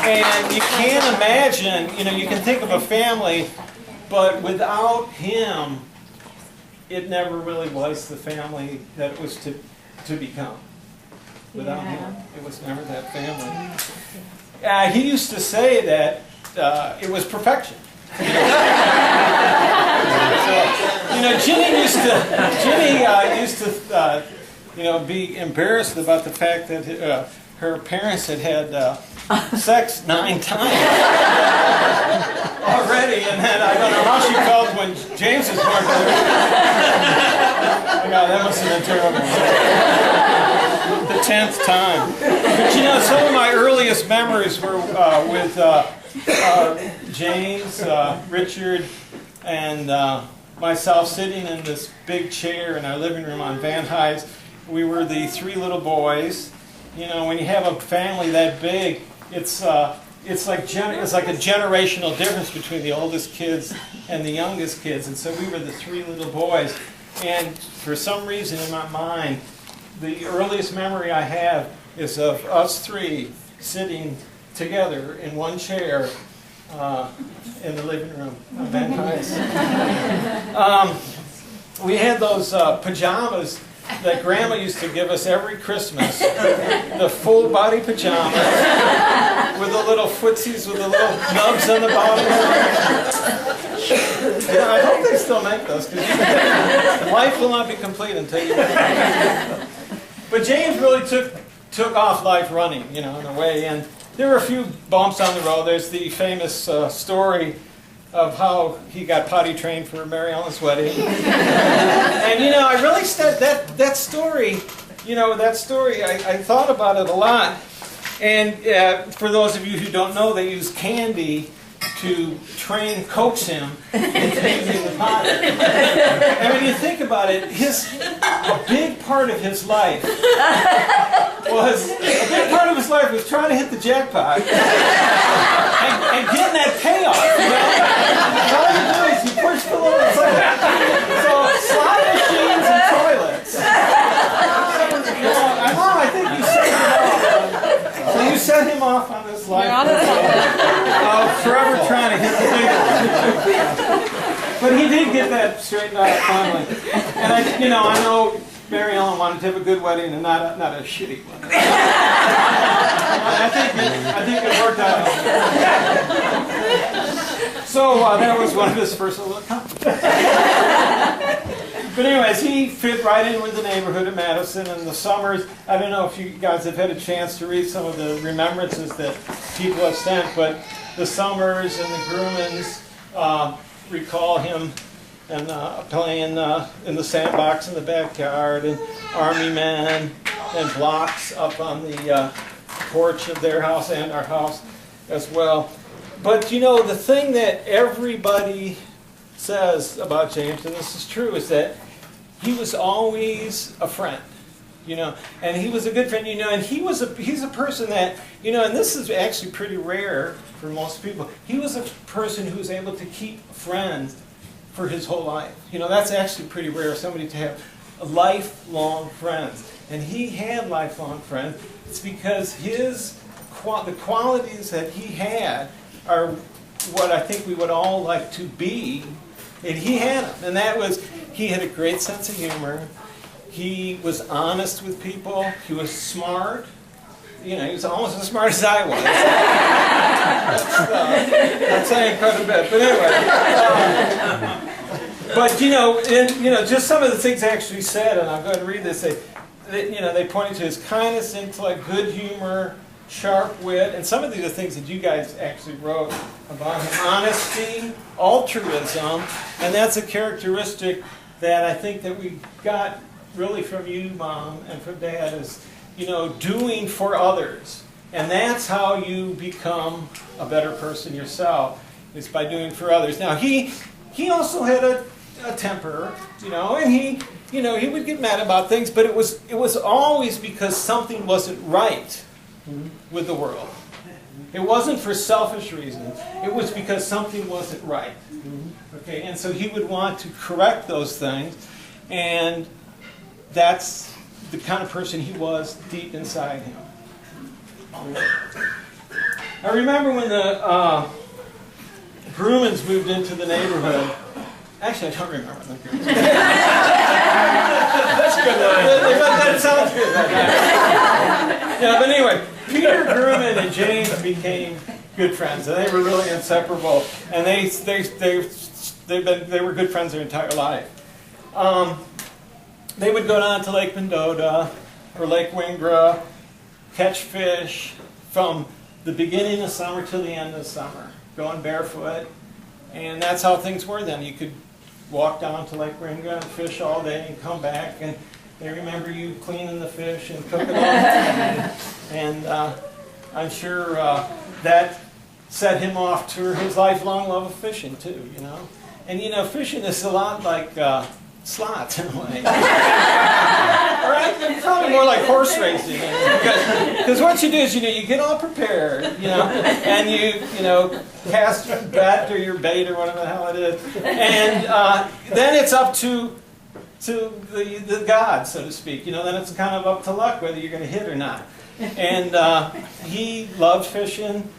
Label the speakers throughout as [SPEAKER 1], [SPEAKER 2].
[SPEAKER 1] And you can't imagine, you can think of a family, but without him, it never really was the family that it was to become. Without him, it was never that family. He used to say that it was perfection. Ginny used to be embarrassed about the fact that her parents had sex 9 times already, and then I don't know how she felt when James was born. Oh God, that must have been terrible. The 10th time. But some of my earliest memories were with James, Richard, and myself sitting in this big chair in our living room on Van Nuys. We were the 3 little boys. When you have a family that big, it's like a generational difference between the oldest kids and the youngest kids. And so we were the 3 little boys. And for some reason in my mind, the earliest memory I have is of us 3 sitting together in one chair in the living room of Van Nuys. We had those pajamas that Grandma used to give us every Christmas, the full body pajamas with the little footsies with the little nubs on the bottom. I hope they still make those, because life will not be complete until you. But James really took off life running, in a way, and there were a few bumps on the road. There's the famous story of how he got potty trained for Mary Ellen's wedding. And I really said that story, I thought about it a lot. And for those of you who don't know, they use candy to coax him into using the potty. And when you think about it, a big part of his life was trying to hit the jackpot and getting that payoff. All you do is you push the little so slot machines and toilets. I think you set him off. So you set him off on this life of forever trying to hit the big one. But he did get that straightened out finally. And I know Mary Ellen wanted to have a good wedding and not a shitty one. I think it worked out. So that was one of his first little accomplishments. But anyways, he fit right in with the neighborhood of Madison, and the summers, I don't know if you guys have had a chance to read some of the remembrances that people have sent, but the Summers and the Grumans recall him and playing in the sandbox in the backyard, and Army men and blocks up on the porch of their house and our house as well. But the thing that everybody says about James, and this is true, is that he was always a friend, and he was a good friend, and he's a person that, and this is actually pretty rare for most people. He was a person who was able to keep friends for his whole life. That's actually pretty rare, somebody to have lifelong friends. And he had lifelong friends. It's because the qualities that he had are what I think we would all like to be, and he had them. And that was, he had a great sense of humor. He was honest with people. He was smart. He was almost as smart as I was. That's saying quite a bit. But anyway. Just some of the things actually said, and I'll go ahead and read this. They pointed to his kindness, intellect, good humor, sharp wit, and some of these are things that you guys actually wrote about him. Honesty, altruism, and that's a characteristic that I think that we got really from you, Mom, and from Dad, is, doing for others. And that's how you become a better person yourself, is by doing for others. Now, he also had a temper, and he would get mad about things, but it was always because something wasn't right with the world. It wasn't for selfish reasons. It was because something wasn't right. Okay, and so he would want to correct those things, and that's the kind of person he was deep inside him. I remember when the Grumans moved into the neighborhood. Actually, I don't remember the Grumans. That's good. That sounds good. Yeah, but anyway, Peter Grumman and James became good friends, and they were really inseparable. And they were good friends their entire life. They would go down to Lake Mendota or Lake Wingra, catch fish from the beginning of summer till the end of summer, going barefoot. And that's how things were then. You could walk down to Lake Wingra and fish all day and come back, and they remember you cleaning the fish and cooking them. And I'm sure that set him off to his lifelong love of fishing too, you know. And you know, fishing is a lot like slots in a way. Right? It's probably more like horse racing. Because what you do is, you know, you get all prepared, you know, and you know, cast your bet or your bait or whatever the hell it is. And then it's up to the gods, so to speak. You know, then it's kind of up to luck whether you're going to hit or not. And he loved fishing.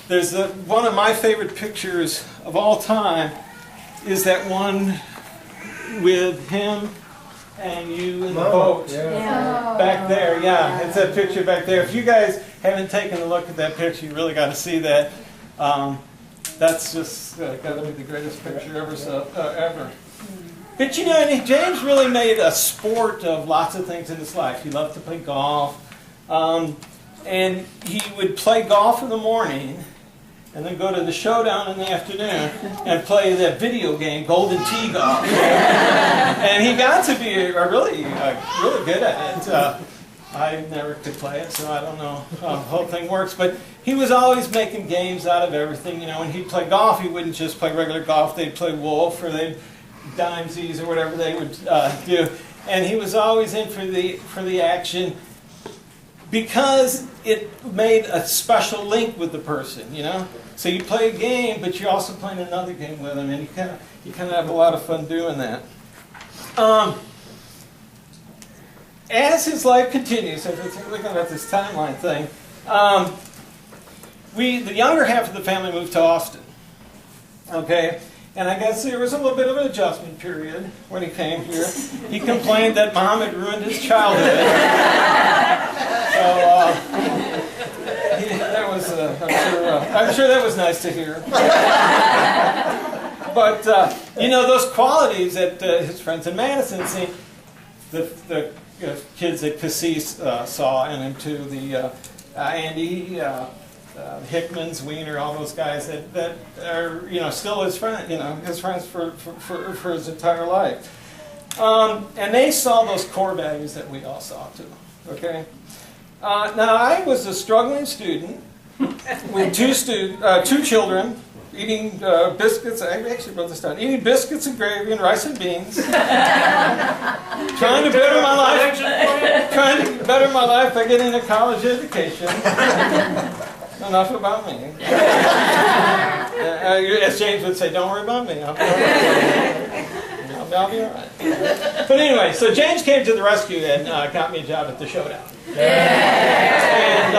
[SPEAKER 1] There's one of my favorite pictures of all time is that one with him and you in the boat back there. Yeah, it's that picture back there. If you guys haven't taken a look at that picture, you really got to see that. That's just got to be the greatest picture ever. But you know, James really made a sport of lots of things in his life. He loved to play golf, and he would play golf in the morning, and then go to the showdown in the afternoon and play that video game, Golden Tee Golf. And he got to be really good at it. I never could play it, so I don't know how the whole thing works. But he was always making games out of everything. You know, when he'd play golf, he wouldn't just play regular golf. They'd play wolf, or they'd dimesies, or whatever they would do. And he was always in for the action, because it made a special link with the person, you know. So you play a game, but you're also playing another game with them, and you kind of have a lot of fun doing that. As his life continues, as we're looking at this timeline thing, the younger half of the family moved to Austin. Okay. And I guess there was a little bit of an adjustment period when he came here. He complained that Mom had ruined his childhood. That was, I'm sure that was nice to hear. But, you know, those qualities that his friends in Madison see, the kids at Cassis saw in him too, the Andy, Hickman's, Wiener, all those guys that are, you know, still his friend, you know, his friends for his entire life. And they saw those core values that we all saw too. Okay. Now I was a struggling student with two children eating biscuits. I actually wrote this down. Eating biscuits and gravy and rice and beans. Trying to better my life by getting a college education. Enough about me. As James would say, don't worry about me. I'll be all right. But anyway, so James came to the rescue and got me a job at the Showdown. And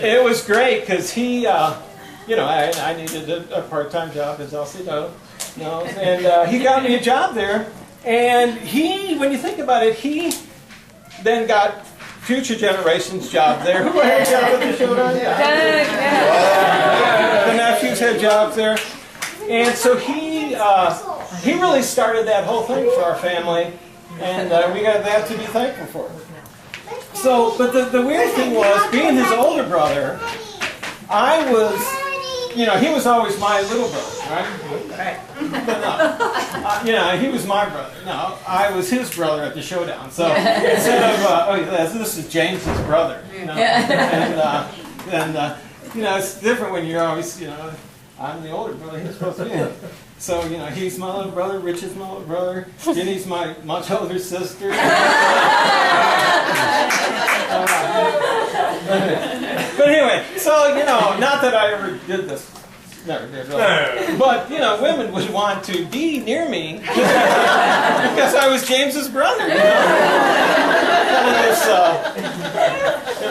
[SPEAKER 1] it was great because he, you know, I needed a part-time job, as Elsie knows. And he got me a job there. And he, when you think about it, he then got future generations' job there. Who had a job at the Showdown? The nephews had jobs there. And so he really started that whole thing for our family, and we got that to be thankful for. So, but the weird thing was, being his older brother, I was, you know, he was always my little brother, right? But no, you know, he was my brother. No, I was his brother at the Showdown. So instead of, this is James's brother, you know, and you know, it's different when you're always, you know, I'm the older brother, he's supposed to be. So, you know, he's my little brother, Rich is my little brother, Jenny's my much older sister. But anyway, so, you know, not that I ever did this, never did really. But, you know, women would want to be near me because I was James's brother, you know. And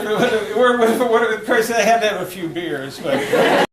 [SPEAKER 1] it was, of course, I had to have a few beers, but...